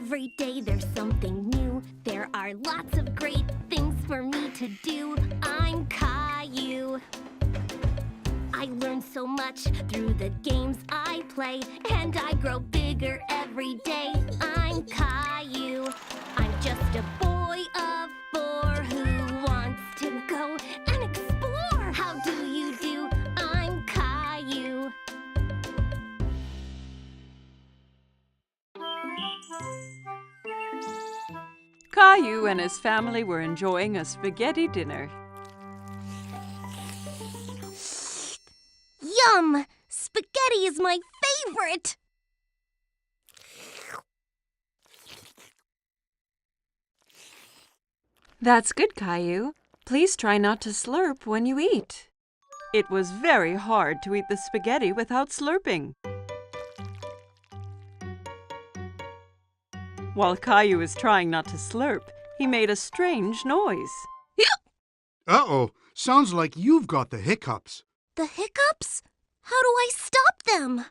Every day there's something new. There are lots of great things for me to do. I'm Caillou. I learn so much through the games I play, and I grow bigger every day. I'm Caillou. I'm just a boy of 4 who wants to go and explore. How do you do? I'm Caillou. Caillou and his family were enjoying a spaghetti dinner. Yum! Spaghetti is my favorite! That's good, Caillou. Please try not to slurp when you eat. It was very hard to eat the spaghetti without slurping. While Caillou was trying not to slurp, he made a strange noise. Uh-oh, sounds like you've got the hiccups. The hiccups? How do I stop them?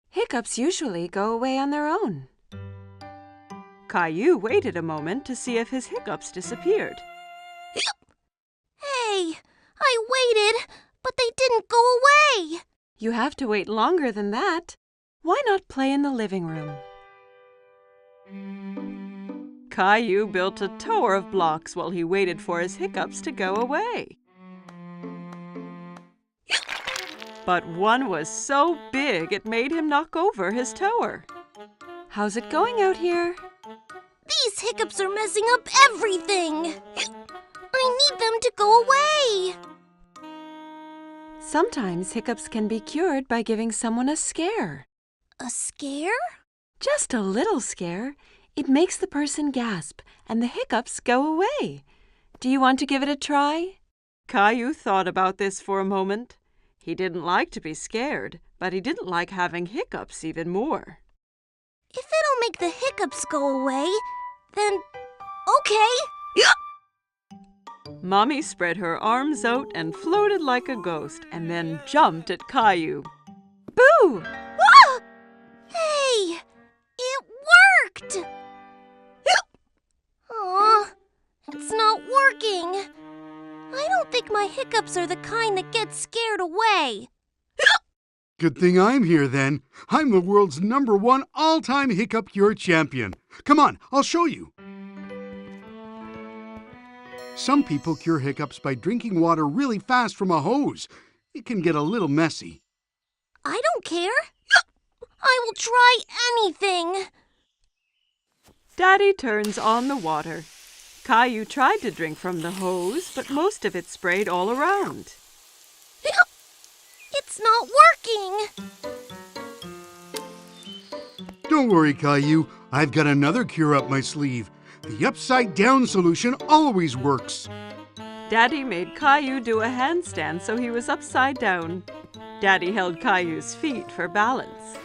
Hiccups usually go away on their own. Caillou waited a moment to see if his hiccups disappeared. Hey, I waited, but they didn't go away. You have to wait longer than that. Why not play in the living room? Caillou built a tower of blocks while he waited for his hiccups to go away. But one was so big it made him knock over his tower. How's it going out here? These hiccups are messing up everything. I need them to go away. Sometimes hiccups can be cured by giving someone a scare. A scare? Just a little scare. It makes the person gasp and the hiccups go away. Do you want to give it a try? Caillou thought about this for a moment. He didn't like to be scared, but he didn't like having hiccups even more. If it'll make the hiccups go away, then okay. Mommy spread her arms out and floated like a ghost and then jumped at Caillou. Boo! Ah! Hey, it worked! Aw, it's not working. I don't think my hiccups are the kind that get scared away. Good thing I'm here then. I'm the world's #1 all-time hiccup cure champion. Come on, I'll show you. Some people cure hiccups by drinking water really fast from a hose. It can get a little messy. I don't care. I will try anything. Daddy turns on the water. Caillou tried to drink from the hose, but most of it sprayed all around. It's not working. Don't worry, Caillou. I've got another cure up my sleeve. The upside-down solution always works. Daddy made Caillou do a handstand so he was upside down. Daddy held Caillou's feet for balance.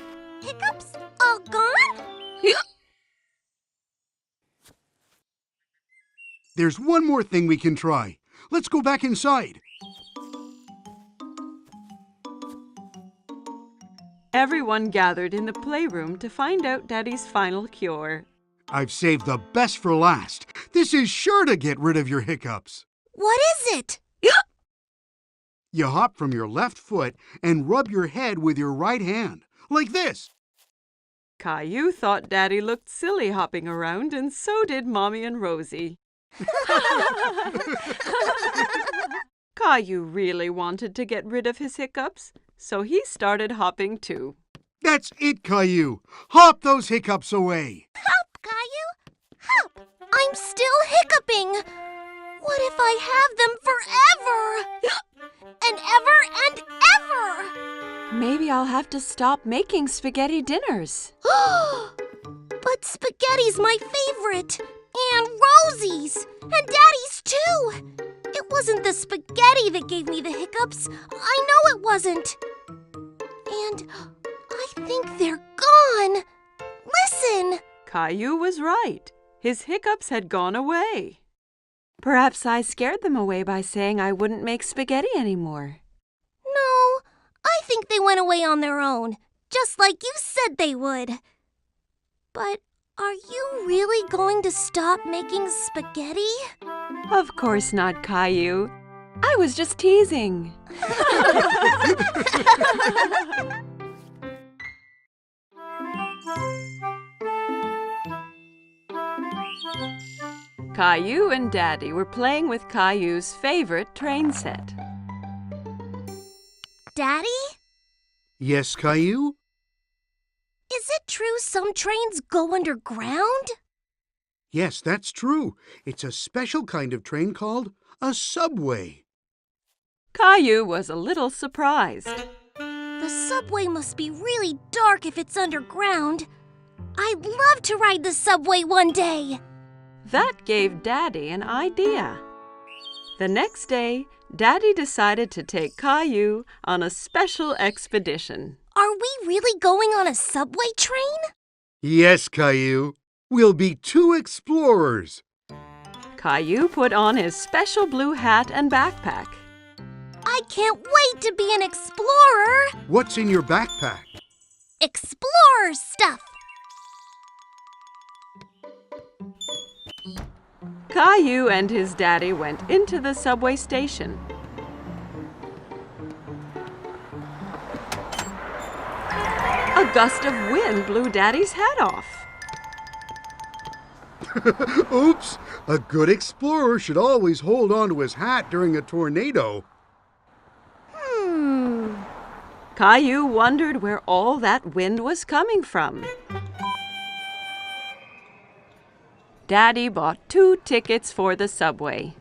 Hiccups all gone? There's one more thing we can try. Let's go back inside. Everyone gathered in the playroom to find out Daddy's final cure. I've saved the best for last. This is sure to get rid of your hiccups. What is it? You hop from your left foot and rub your head with your right hand, like this. Caillou thought Daddy looked silly hopping around, and so did Mommy and Rosie. Caillou really wanted to get rid of his hiccups, so he started hopping too. That's it, Caillou. Hop those hiccups away. Hop, Caillou, hop. I'm still hiccuping. What if I have them forever? And ever. Maybe I'll have to stop making spaghetti dinners. But spaghetti's my favorite. And Rosie's. And Daddy's too. It wasn't the spaghetti that gave me the hiccups. I know it wasn't. And I think they're gone. Listen. Caillou was right. His hiccups had gone away. Perhaps I scared them away by saying I wouldn't make spaghetti anymore. No, I think they went away on their own, just like you said they would. But Are you really going to stop making spaghetti? Of course not, Caillou. I was just teasing. Caillou and Daddy were playing with Caillou's favorite train set. Daddy? Yes, Caillou? Is it true some trains go underground? Yes, that's true. It's a special kind of train called a subway. Caillou was a little surprised. The subway must be really dark if it's underground. I'd love to ride the subway one day. That gave Daddy an idea. The next day, Daddy decided to take Caillou on a special expedition. Are we really going on a subway train? Yes, Caillou. We'll be 2 explorers. Caillou put on his special blue hat and backpack. I can't wait to be an explorer. What's in your backpack? Explorer stuff. Caillou and his daddy went into the subway station. A gust of wind blew Daddy's hat off. Oops! A good explorer should always hold on to his hat during a tornado. Caillou wondered where all that wind was coming from. Daddy bought 2 tickets for the subway.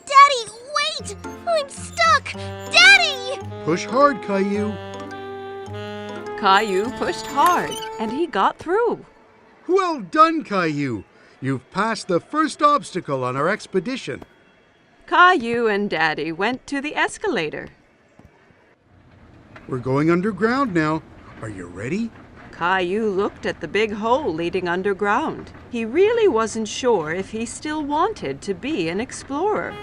Daddy, wait! I'm stuck! Daddy! Push hard, Caillou. Caillou pushed hard, and he got through. Well done, Caillou. You've passed the first obstacle on our expedition. Caillou and Daddy went to the escalator. We're going underground now. Are you ready? Caillou looked at the big hole leading underground. He really wasn't sure if he still wanted to be an explorer.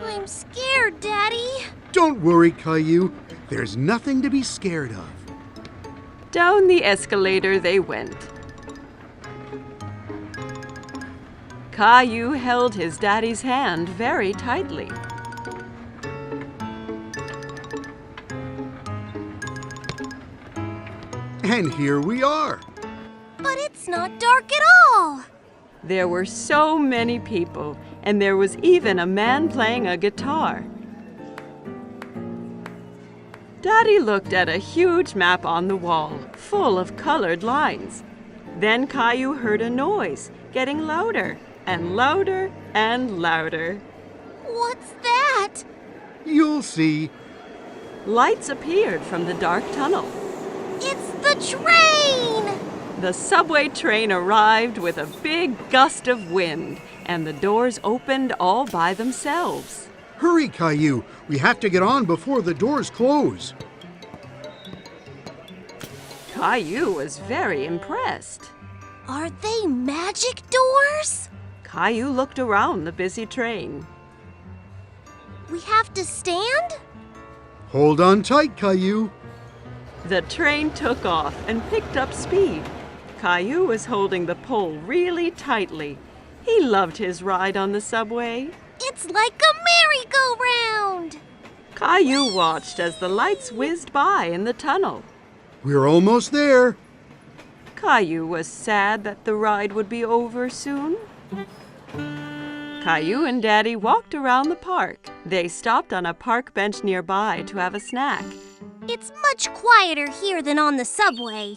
I'm scared, Daddy. Don't worry, Caillou. There's nothing to be scared of. Down the escalator they went. Caillou held his daddy's hand very tightly. And here we are. But it's not dark at all. There were so many people, and there was even a man playing a guitar. Daddy looked at a huge map on the wall, full of colored lines. Then Caillou heard a noise, getting louder and louder and louder. What's that? You'll see. Lights appeared from the dark tunnel. It's the train! The subway train arrived with a big gust of wind, and the doors opened all by themselves. Hurry, Caillou. We have to get on before the doors close. Caillou was very impressed. Are they magic doors? Caillou looked around the busy train. We have to stand? Hold on tight, Caillou. The train took off and picked up speed. Caillou was holding the pole really tightly. He loved his ride on the subway. It's like a merry-go-round! Caillou watched as the lights whizzed by in the tunnel. We're almost there. Caillou was sad that the ride would be over soon. Caillou and Daddy walked around the park. They stopped on a park bench nearby to have a snack. It's much quieter here than on the subway.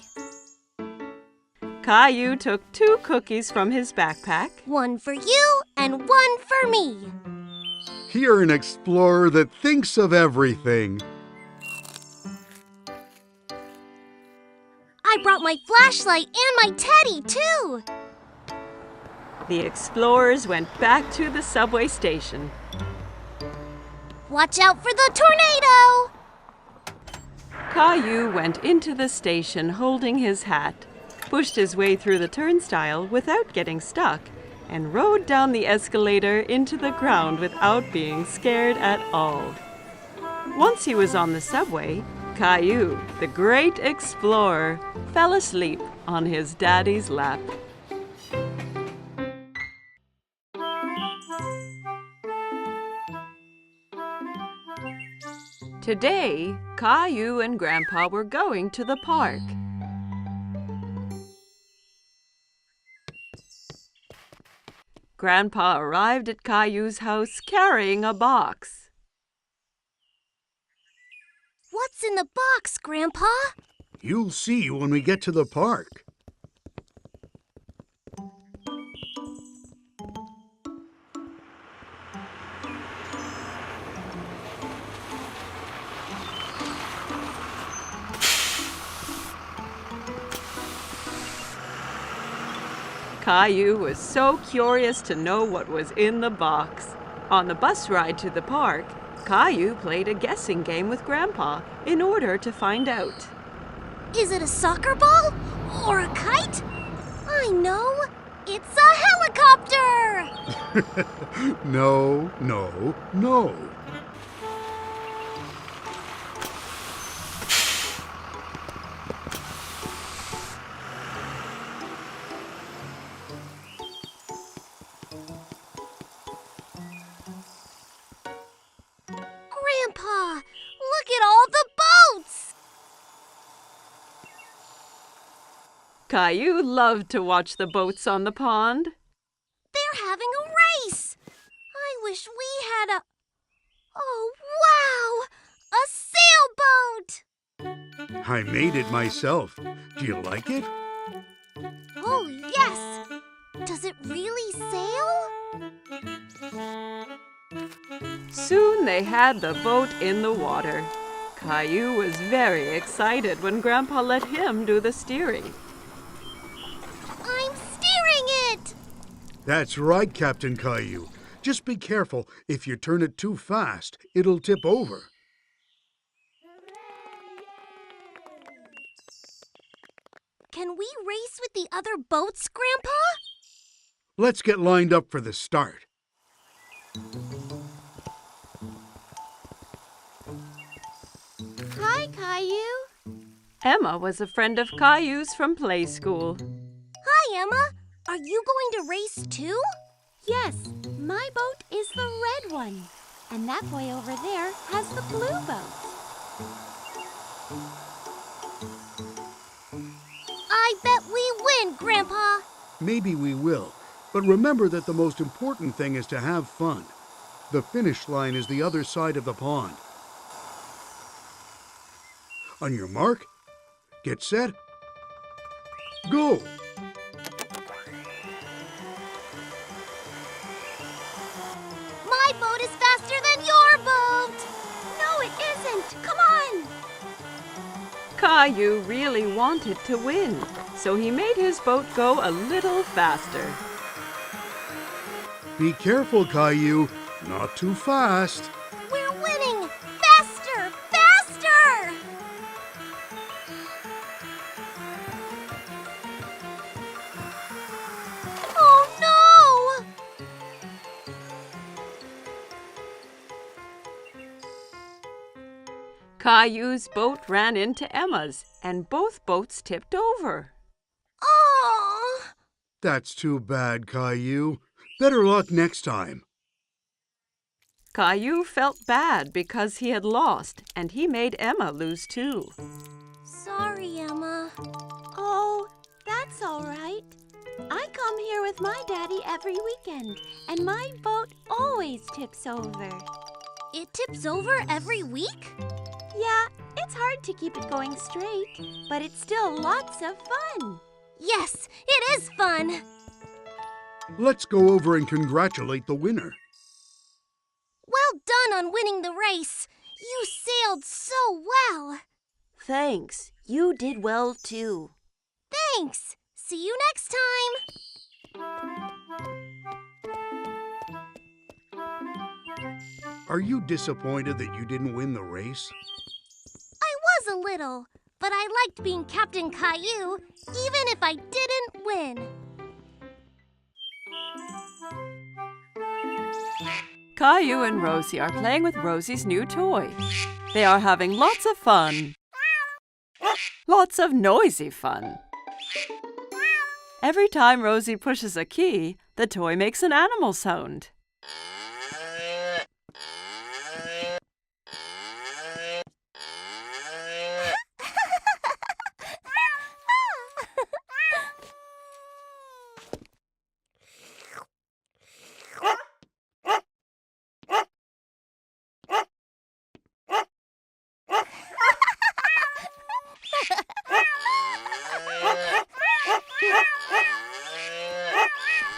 Caillou took 2 cookies from his backpack. One for you and one for me. You're an explorer that thinks of everything. I brought my flashlight and my teddy, too. The explorers went back to the subway station. Watch out for the tornado! Caillou went into the station holding his hat, pushed his way through the turnstile without getting stuck, and rode down the escalator into the ground without being scared at all. Once he was on the subway, Caillou, the great explorer, fell asleep on his daddy's lap. Today, Caillou and Grandpa were going to the park. Grandpa arrived at Caillou's house carrying a box. What's in the box, Grandpa? You'll see when we get to the park. Caillou was so curious to know what was in the box. On the bus ride to the park, Caillou played a guessing game with Grandpa in order to find out. Is it a soccer ball or a kite? I know. It's a helicopter! No, no, no. Grandpa, look at all the boats! Caillou loved to watch the boats on the pond. They're having a race! I wish we had a... Oh, wow! A sailboat! I made it myself. Do you like it? Oh, yes! Does it really sail? Soon they had the boat in the water. Caillou was very excited when Grandpa let him do the steering. I'm steering it! That's right, Captain Caillou. Just be careful. If you turn it too fast, it'll tip over. Can we race with the other boats, Grandpa? Let's get lined up for the start. Hi, Caillou. Emma was a friend of Caillou's from play school. Hi, Emma. Are you going to race too? Yes, my boat is the red one. And that boy over there has the blue boat. I bet we win, Grandpa. Maybe we will. But remember that the most important thing is to have fun. The finish line is the other side of the pond. On your mark, get set, go! My boat is faster than your boat. No, it isn't. Come on. Caillou really wanted to win, so he made his boat go a little faster. Be careful, Caillou. Not too fast. We're winning! Faster! Faster! Oh, no! Caillou's boat ran into Emma's, and both boats tipped over. Oh! That's too bad, Caillou. Better luck next time. Caillou felt bad because he had lost, and he made Emma lose too. Sorry, Emma. Oh, that's all right. I come here with my daddy every weekend, and my boat always tips over. It tips over every week? Yeah, it's hard to keep it going straight, but it's still lots of fun. Yes, it is fun. Let's go over and congratulate the winner. Well done on winning the race. You sailed so well. Thanks. You did well, too. Thanks. See you next time. Are you disappointed that you didn't win the race? I was a little, but I liked being Captain Caillou, even if I didn't win. Caillou and Rosie are playing with Rosie's new toy. They are having lots of fun. Lots of noisy fun. Every time Rosie pushes a key, the toy makes an animal sound.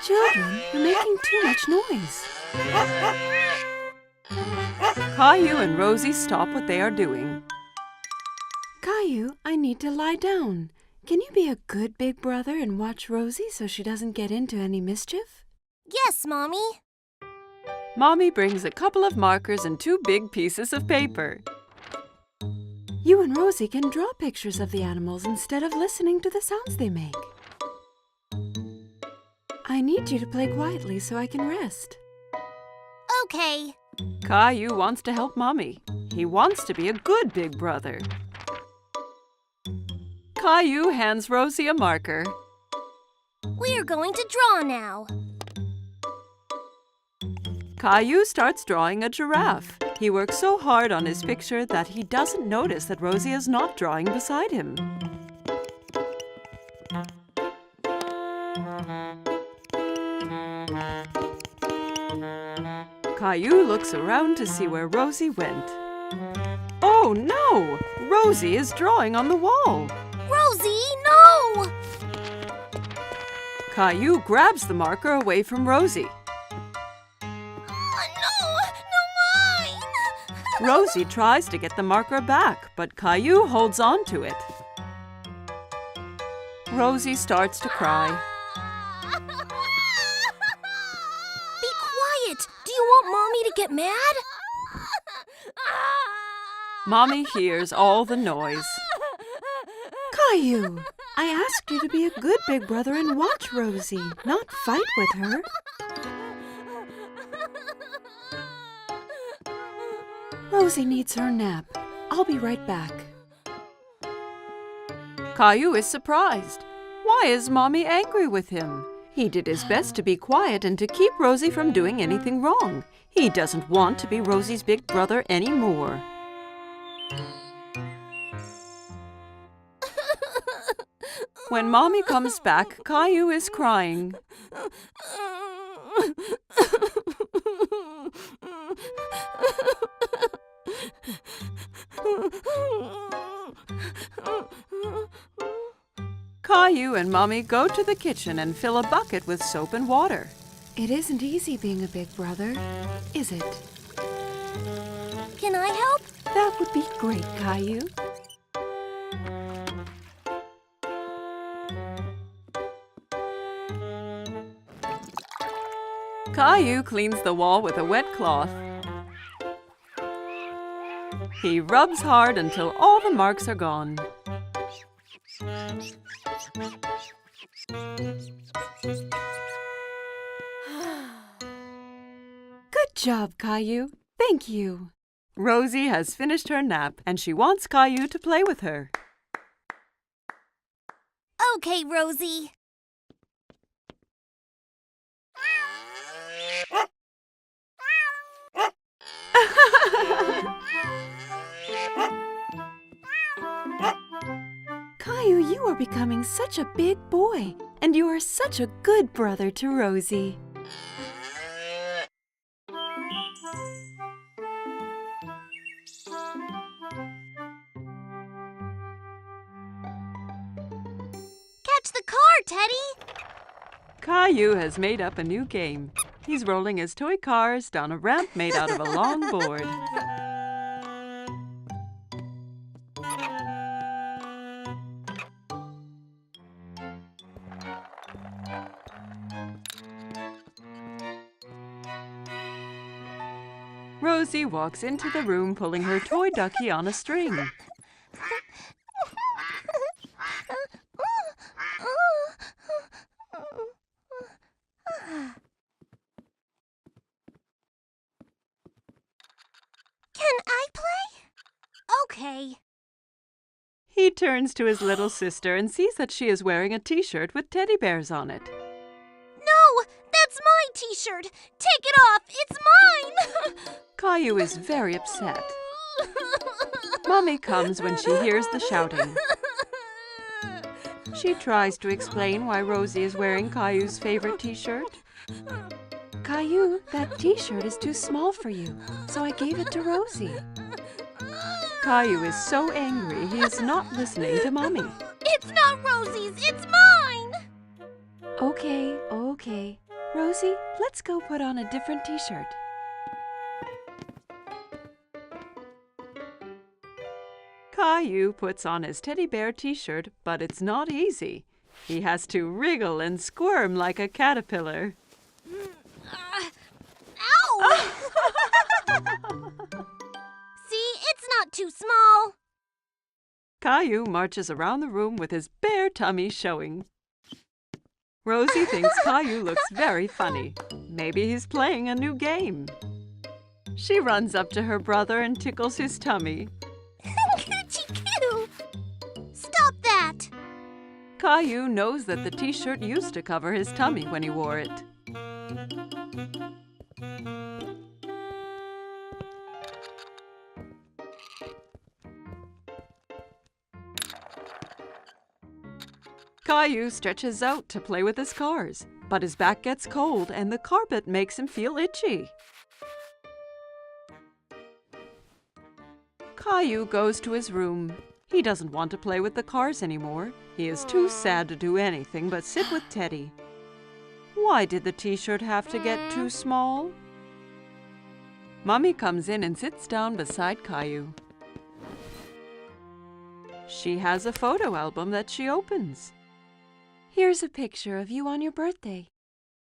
Children, you're making too much noise. Caillou and Rosie stop what they are doing. Caillou, I need to lie down. Can you be a good big brother and watch Rosie so she doesn't get into any mischief? Yes, Mommy. Mommy brings a couple of markers and 2 big pieces of paper. You and Rosie can draw pictures of the animals instead of listening to the sounds they make. I need you to play quietly so I can rest. Okay. Caillou wants to help Mommy. He wants to be a good big brother. Caillou hands Rosie a marker. We're going to draw now. Caillou starts drawing a giraffe. He works so hard on his picture that he doesn't notice that Rosie is not drawing beside him. Caillou looks around to see where Rosie went. Oh no! Rosie is drawing on the wall. Rosie, no! Caillou grabs the marker away from Rosie. No mine! Rosie tries to get the marker back, but Caillou holds on to it. Rosie starts to cry. Be quiet! Do you want Mommy to get mad? Mommy hears all the noise. Caillou, I asked you to be a good big brother and watch Rosie, not fight with her. Rosie needs her nap. I'll be right back. Caillou is surprised. Why is Mommy angry with him? He did his best to be quiet and to keep Rosie from doing anything wrong. He doesn't want to be Rosie's big brother anymore. When Mommy comes back, Caillou is crying. Caillou and Mommy go to the kitchen and fill a bucket with soap and water. It isn't easy being a big brother, is it? Can I help? That would be great, Caillou. Caillou cleans the wall with a wet cloth. He rubs hard until all the marks are gone. Good job, Caillou. Thank you. Rosie has finished her nap and she wants Caillou to play with her. Okay, Rosie. Caillou, you are becoming such a big boy, and you are such a good brother to Rosie. Catch the car, Teddy! Caillou has made up a new game. He's rolling his toy cars down a ramp made out of a long board. Rosie walks into the room pulling her toy ducky on a string. He turns to his little sister and sees that she is wearing a t-shirt with teddy bears on it. No, that's my t-shirt. Take it off. It's mine. Caillou is very upset. Mommy comes when she hears the shouting. She tries to explain why Rosie is wearing Caillou's favorite t-shirt. Caillou, that t-shirt is too small for you, so I gave it to Rosie. Caillou is so angry he is not listening to Mommy. It's not Rosie's. It's mine. Okay. Rosie, let's go put on a different t-shirt. Caillou puts on his teddy bear t-shirt, but it's not easy. He has to wriggle and squirm like a caterpillar. Ow! See, it's not too small. Caillou marches around the room with his bare tummy showing. Rosie thinks Caillou looks very funny. Maybe he's playing a new game. She runs up to her brother and tickles his tummy. Coochie-coo! Stop that! Caillou knows that the t-shirt used to cover his tummy when he wore it. Caillou stretches out to play with his cars, but his back gets cold and the carpet makes him feel itchy. Caillou goes to his room. He doesn't want to play with the cars anymore. He is too sad to do anything but sit with Teddy. Why did the t-shirt have to get too small? Mommy comes in and sits down beside Caillou. She has a photo album that she opens. Here's a picture of you on your birthday.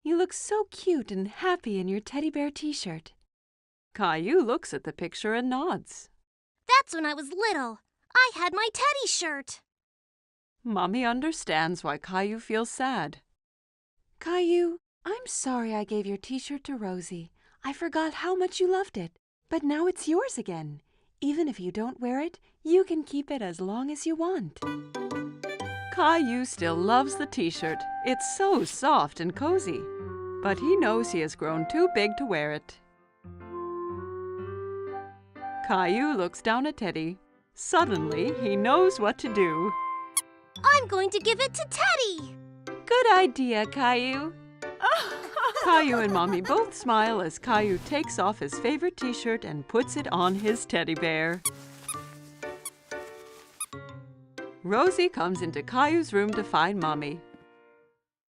You look so cute and happy in your teddy bear t-shirt. Caillou looks at the picture and nods. That's when I was little. I had my Teddy shirt. Mommy understands why Caillou feels sad. Caillou, I'm sorry I gave your t-shirt to Rosie. I forgot how much you loved it. But now it's yours again. Even if you don't wear it, you can keep it as long as you want. Caillou still loves the t-shirt. It's so soft and cozy. But he knows he has grown too big to wear it. Caillou looks down at Teddy. Suddenly, he knows what to do. I'm going to give it to Teddy. Good idea, Caillou. Caillou and Mommy both smile as Caillou takes off his favorite t-shirt and puts it on his teddy bear. Rosie comes into Caillou's room to find Mommy.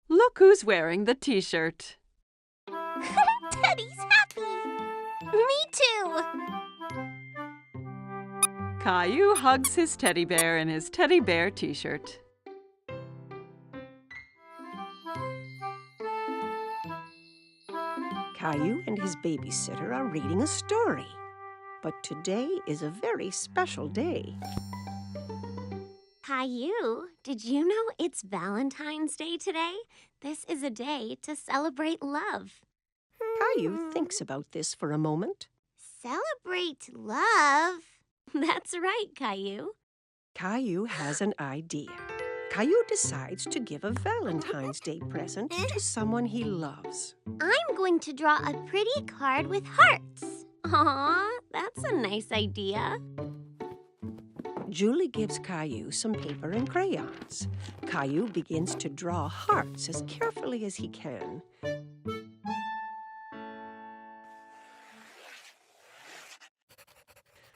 Look who's wearing the t-shirt. Teddy's happy. Me too. Caillou hugs his teddy bear in his teddy bear t-shirt. Caillou and his babysitter are reading a story. But today is a very special day. Caillou, did you know it's Valentine's Day today? This is a day to celebrate love. Caillou thinks about this for a moment. Celebrate love? That's right, Caillou. Caillou has an idea. Caillou decides to give a Valentine's Day present to someone he loves. I'm going to draw a pretty card with hearts. Aw, that's a nice idea. Julie gives Caillou some paper and crayons. Caillou begins to draw hearts as carefully as he can.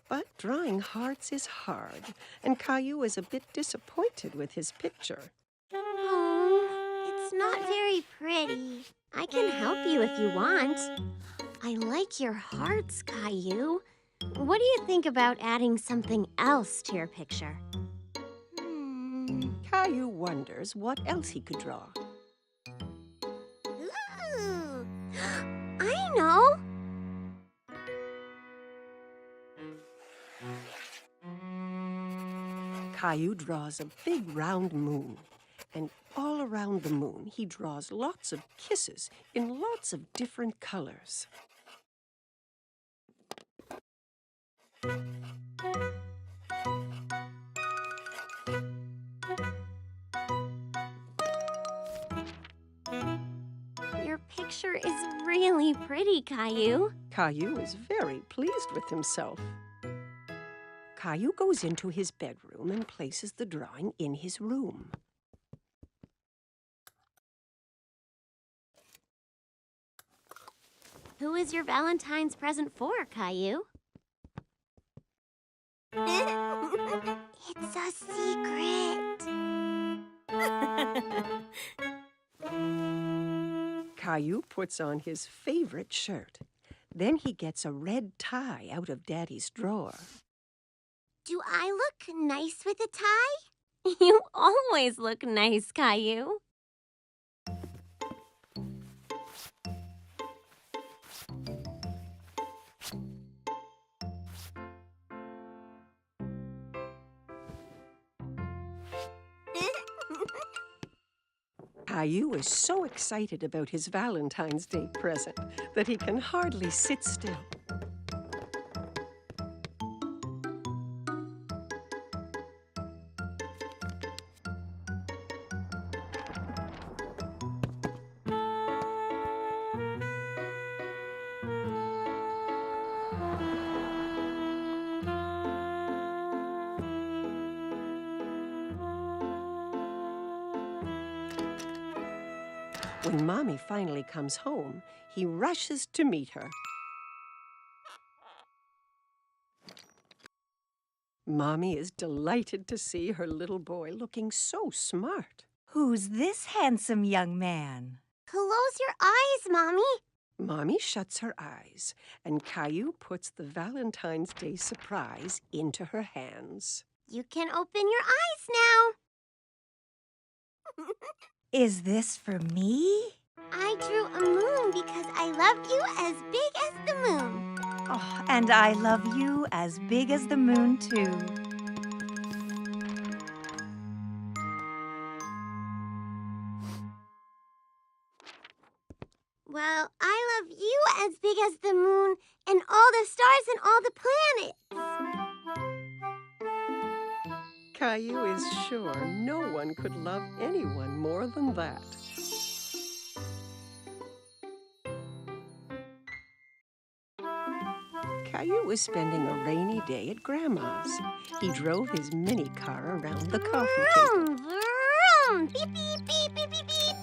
But drawing hearts is hard, and Caillou is a bit disappointed with his picture. Oh, it's not very pretty. I can help you if you want. I like your hearts, Caillou. What do you think about adding something else to your picture? Caillou wonders what else he could draw. Ooh, I know. Caillou draws a big round moon, and all around the moon he draws lots of kisses in lots of different colors. picture is really pretty, Caillou. Caillou is very pleased with himself. Caillou goes into his bedroom and places the drawing in his room. Who is your Valentine's present for, Caillou? It's a secret. Caillou puts on his favorite shirt. Then he gets a red tie out of Daddy's drawer. Do I look nice with a tie? You always look nice, Caillou. Caillou is so excited about his Valentine's Day present that he can hardly sit still. When Mommy finally comes home, he rushes to meet her. Mommy is delighted to see her little boy looking so smart. Who's this handsome young man? Close your eyes, Mommy. Mommy shuts her eyes, and Caillou puts the Valentine's Day surprise into her hands. You can open your eyes now. Is this for me? I drew a moon because I loved you as big as the moon. Oh, and I love you as big as the moon, too. Well, I love you as big as the moon and all the stars and all the planets. Caillou is sure no one could love anyone more than that. Caillou was spending a rainy day at Grandma's. He drove his mini car around the coffee table. Vroom, vroom. Beep, beep, beep, beep, beep, beep.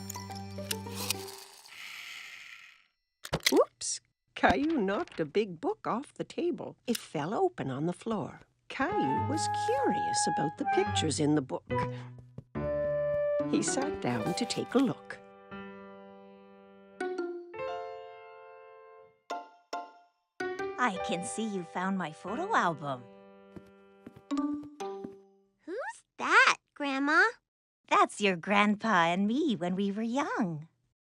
Whoops! Caillou knocked a big book off the table. It fell open on the floor. Caillou was curious about the pictures in the book. He sat down to take a look. I can see you found my photo album. Who's that, Grandma? That's your grandpa and me when we were young.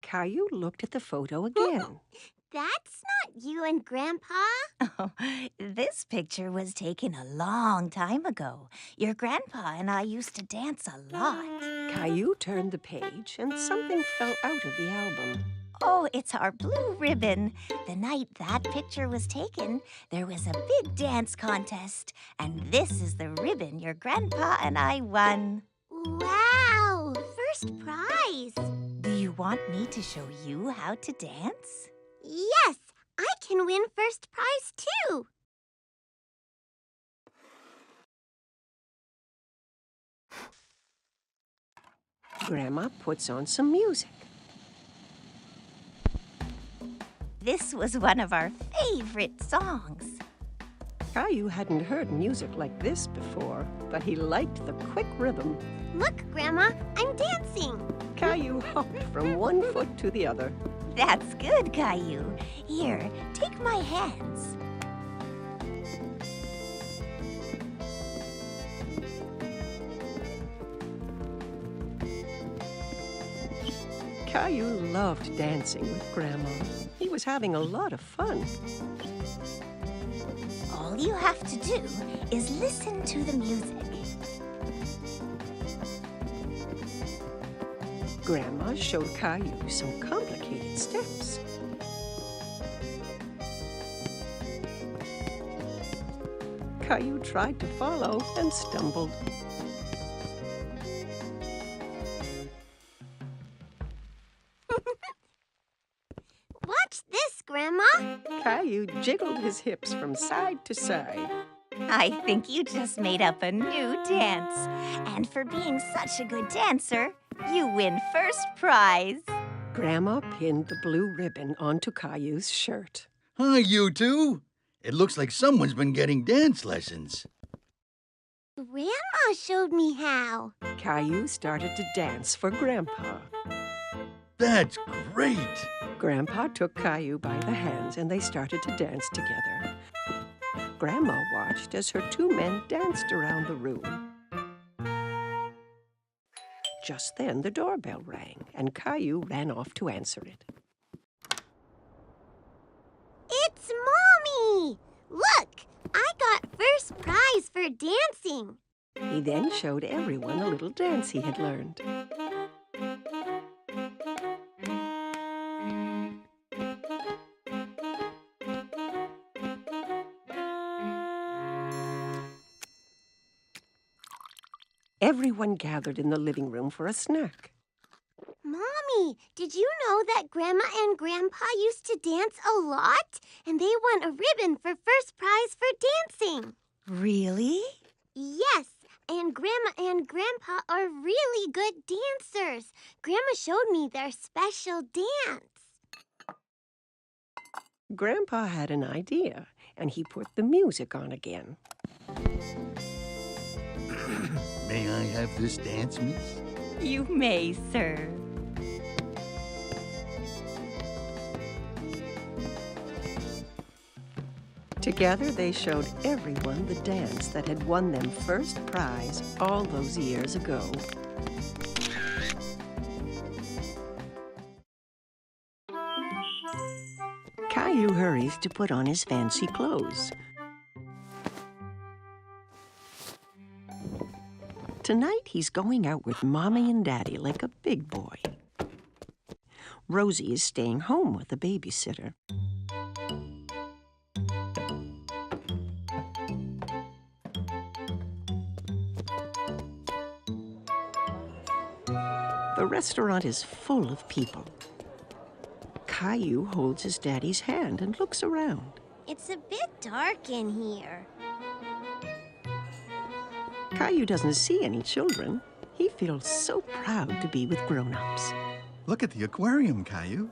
Caillou looked at the photo again. That's not you and Grandpa. Oh, this picture was taken a long time ago. Your grandpa and I used to dance a lot. Caillou turned the page and something fell out of the album. Oh, it's our blue ribbon. The night that picture was taken, there was a big dance contest. And this is the ribbon your grandpa and I won. Wow, first prize. Do you want me to show you how to dance? Yes, I can win first prize too. Grandma puts on some music. This was one of our favorite songs. Caillou hadn't heard music like this before, but he liked the quick rhythm. Look, Grandma, I'm dancing. Caillou hopped from one foot to the other. That's good, Caillou. Here, take my hands. Caillou loved dancing with Grandma. He was having a lot of fun. All you have to do is listen to the music. Grandma showed Caillou some complicated steps. Caillou tried to follow and stumbled. Grandma? Caillou jiggled his hips from side to side. I think you just made up a new dance. And for being such a good dancer, you win first prize. Grandma pinned the blue ribbon onto Caillou's shirt. Hi, you two. It looks like someone's been getting dance lessons. Grandma showed me how. Caillou started to dance for Grandpa. That's great. Grandpa took Caillou by the hands and they started to dance together. Grandma watched as her two men danced around the room. Just then the doorbell rang and Caillou ran off to answer it. It's Mommy! Look, I got first prize for dancing. He then showed everyone a little dance he had learned. Everyone gathered in the living room for a snack. Mommy, did you know that Grandma and Grandpa used to dance a lot? And they won a ribbon for first prize for dancing. Really? Yes, and Grandma and Grandpa are really good dancers. Grandma showed me their special dance. Grandpa had an idea, and he put the music on again. May I have this dance, miss? You may, sir. Together, they showed everyone the dance that had won them first prize all those years ago. Caillou hurries to put on his fancy clothes. Tonight, he's going out with Mommy and Daddy like a big boy. Rosie is staying home with a babysitter. The restaurant is full of people. Caillou holds his daddy's hand and looks around. It's a bit dark in here. Caillou doesn't see any children. He feels so proud to be with grown-ups. Look at the aquarium, Caillou.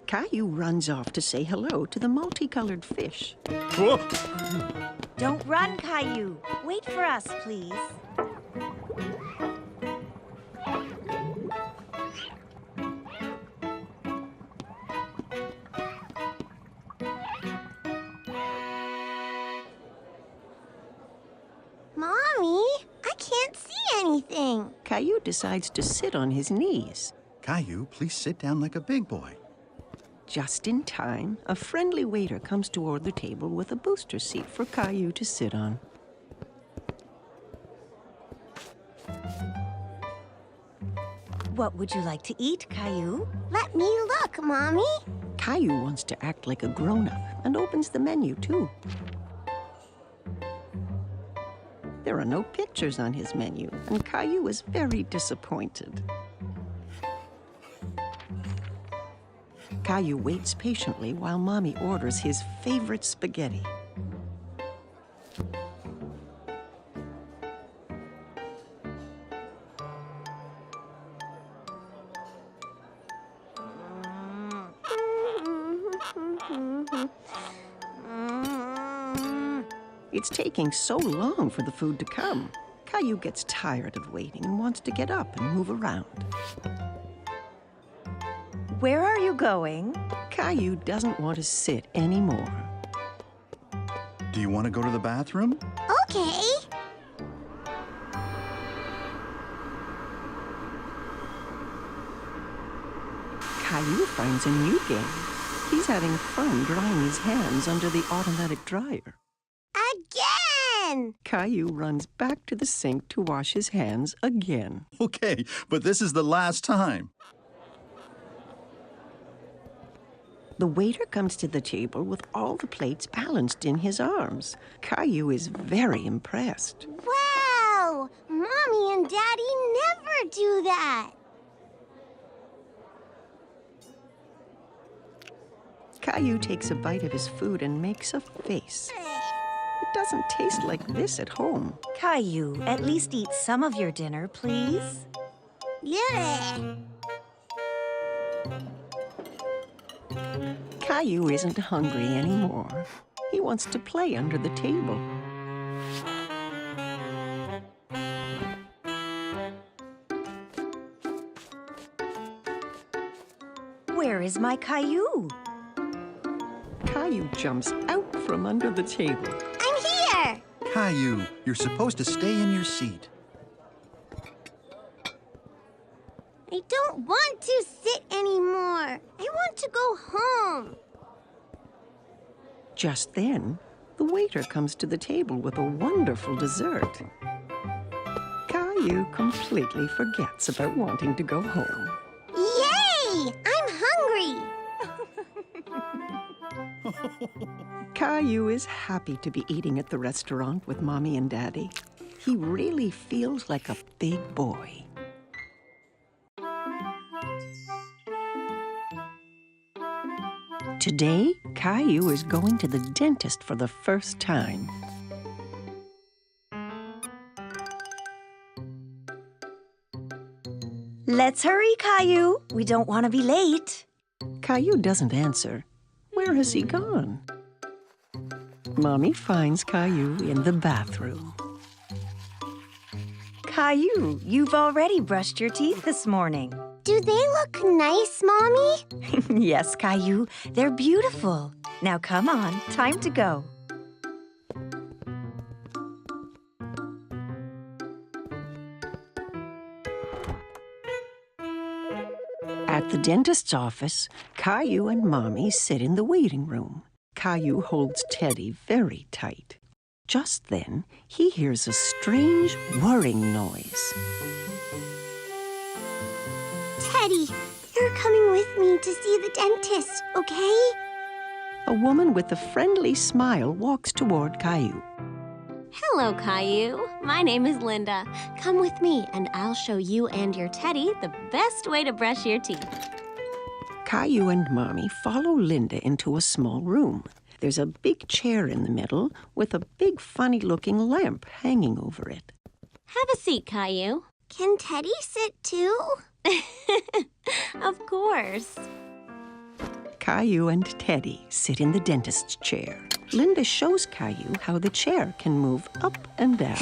Caillou runs off to say hello to the multicolored fish. Don't run, Caillou. Wait for us, please. Mommy, I can't see anything. Caillou decides to sit on his knees. Caillou, please sit down like a big boy. Just in time, a friendly waiter comes toward the table with a booster seat for Caillou to sit on. What would you like to eat, Caillou? Let me look, Mommy. Caillou wants to act like a grown-up and opens the menu, too. There are no pictures on his menu, and Caillou is very disappointed. Caillou waits patiently while Mommy orders his favorite spaghetti. It's taking so long for the food to come. Caillou gets tired of waiting and wants to get up and move around. Where are you going? Caillou doesn't want to sit anymore. Do you want to go to the bathroom? Okay. Caillou finds a new game. He's having fun drying his hands under the automatic dryer. Again! Caillou runs back to the sink to wash his hands again. Okay, but this is the last time. The waiter comes to the table with all the plates balanced in his arms. Caillou is very impressed. Wow! Mommy and Daddy never do that. Caillou takes a bite of his food and makes a face. It doesn't taste like this at home. Caillou, at least eat some of your dinner, please. Yeah. Caillou isn't hungry anymore. He wants to play under the table. Where is my Caillou? Caillou jumps out from under the table. I'm here. Caillou, you're supposed to stay in your seat. I don't want to sit anymore. I want to go home. Just then, the waiter comes to the table with a wonderful dessert. Caillou completely forgets about wanting to go home. Yay! I'm hungry. Caillou is happy to be eating at the restaurant with Mommy and Daddy. He really feels like a big boy. Today, Caillou is going to the dentist for the first time. Let's hurry, Caillou. We don't want to be late. Caillou doesn't answer. Where has he gone? Mommy finds Caillou in the bathroom. Caillou, you've already brushed your teeth this morning. Do they look nice, Mommy? Yes, Caillou, they're beautiful. Now come on, time to go. At the dentist's office, Caillou and Mommy sit in the waiting room. Caillou holds Teddy very tight. Just then, he hears a strange whirring noise. Teddy, you're coming with me to see the dentist, okay? A woman with a friendly smile walks toward Caillou. Hello, Caillou. My name is Linda. Come with me, and I'll show you and your Teddy the best way to brush your teeth. Caillou and Mommy follow Linda into a small room. There's a big chair in the middle with a big funny-looking lamp hanging over it. Have a seat, Caillou. Can Teddy sit too? Of course. Caillou and Teddy sit in the dentist's chair. Linda shows Caillou how the chair can move up and down.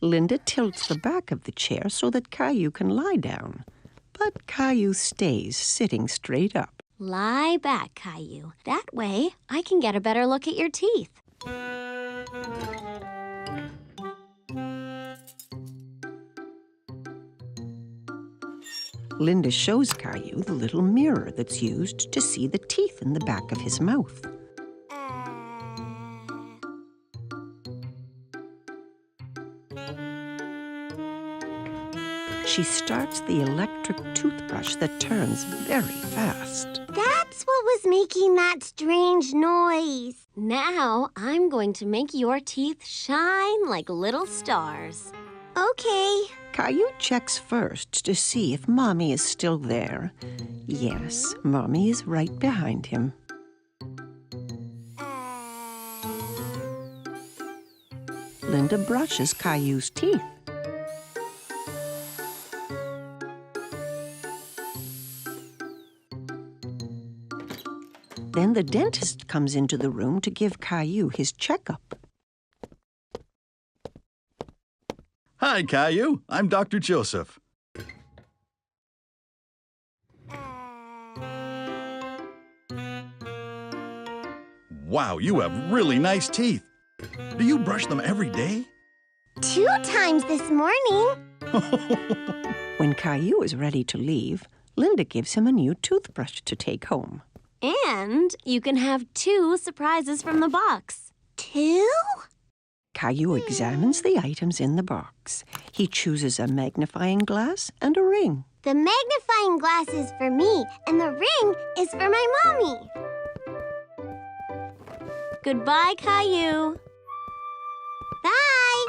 Linda tilts the back of the chair so that Caillou can lie down. But Caillou stays sitting straight up. Lie back, Caillou. That way, I can get a better look at your teeth. Linda shows Caillou the little mirror that's used to see the teeth in the back of his mouth. She starts the electric toothbrush that turns very fast. That's what was making that strange noise. Now, I'm going to make your teeth shine like little stars. Okay. Caillou checks first to see if Mommy is still there. Yes, Mommy is right behind him. Linda brushes Caillou's teeth. Then the dentist comes into the room to give Caillou his checkup. Hi, Caillou. I'm Dr. Joseph. Wow, you have really nice teeth. Do you brush them every day? 2 times this morning. When Caillou is ready to leave, Linda gives him a new toothbrush to take home. And you can have 2 surprises from the box. 2? Caillou examines the items in the box. He chooses a magnifying glass and a ring. The magnifying glass is for me, and the ring is for my mommy. Goodbye, Caillou. Bye.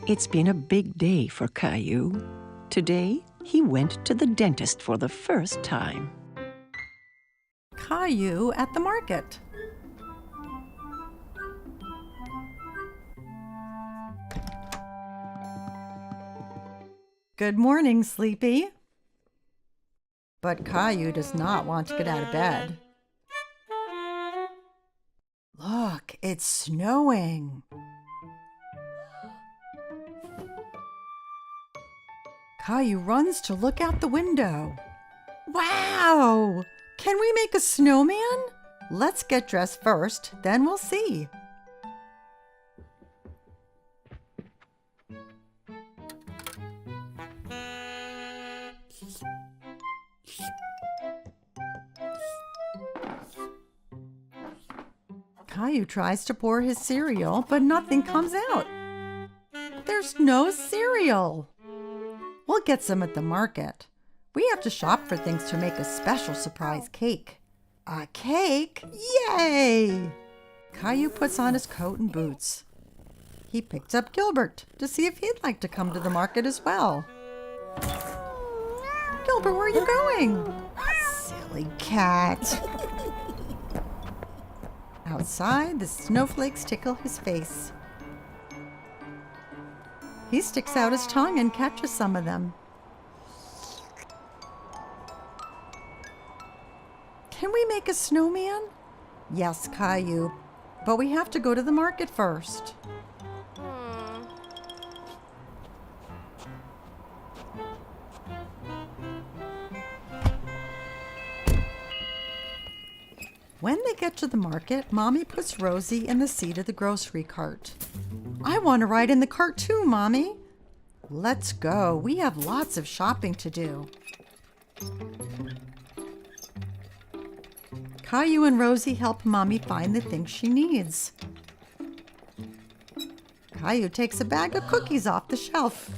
It's been a big day for Caillou. Today, he went to the dentist for the first time. Caillou at the market. Good morning, Sleepy. But Caillou does not want to get out of bed. Look, it's snowing. Caillou runs to look out the window. Wow! Can we make a snowman? Let's get dressed first, then we'll see. Caillou tries to pour his cereal, but nothing comes out. There's no cereal. We'll get some at the market. We have to shop for things to make a special surprise cake. A cake? Yay! Caillou puts on his coat and boots. He picked up Gilbert to see if he'd like to come to the market as well. Gilbert, where are you going? Silly cat. Outside, the snowflakes tickle his face. He sticks out his tongue and catches some of them. Can we make a snowman? Yes, Caillou, but we have to go to the market first. When they get to the market, Mommy puts Rosie in the seat of the grocery cart. I want to ride in the cart too, Mommy. Let's go. We have lots of shopping to do. Caillou and Rosie help Mommy find the things she needs. Caillou takes a bag of cookies off the shelf.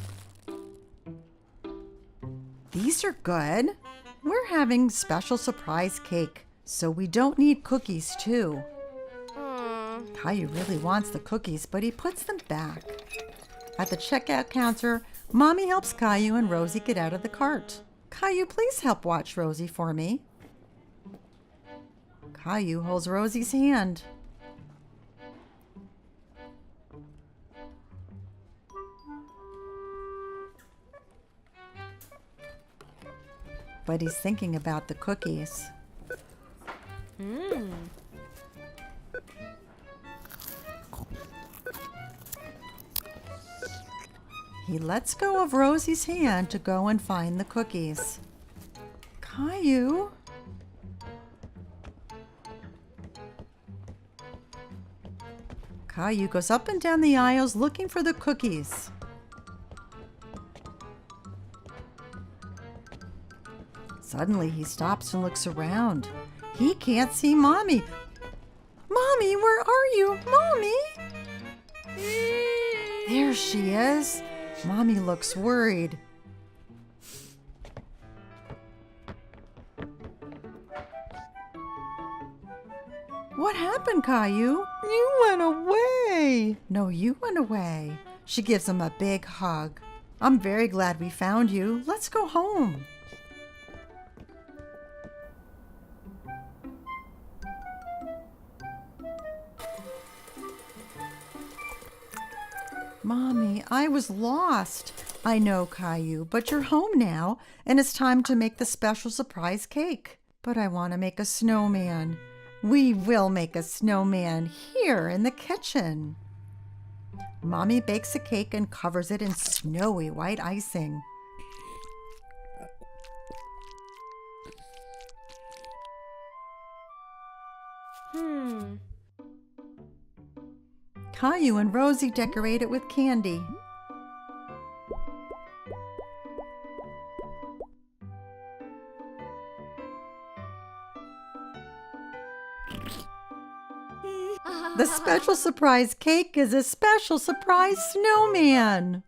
These are good. We're having special surprise cake, so we don't need cookies too. Caillou really wants the cookies, but he puts them back. At the checkout counter, Mommy helps Caillou and Rosie get out of the cart. Caillou, please help watch Rosie for me. Caillou holds Rosie's hand. But he's thinking about the cookies. He lets go of Rosie's hand to go and find the cookies. Caillou? Caillou goes up and down the aisles looking for the cookies. Suddenly he stops and looks around. He can't see Mommy. Mommy, where are you? Mommy? There she is. Mommy looks worried. What happened, Caillou? You went away. No, you went away. She gives him a big hug. I'm very glad we found you. Let's go home. Mommy, I was lost. I know, Caillou, but you're home now, and it's time to make the special surprise cake. But I want to make a snowman. We will make a snowman here in the kitchen. Mommy bakes a cake and covers it in snowy white icing. Caillou and Rosie decorate it with candy. The special surprise cake is a special surprise snowman.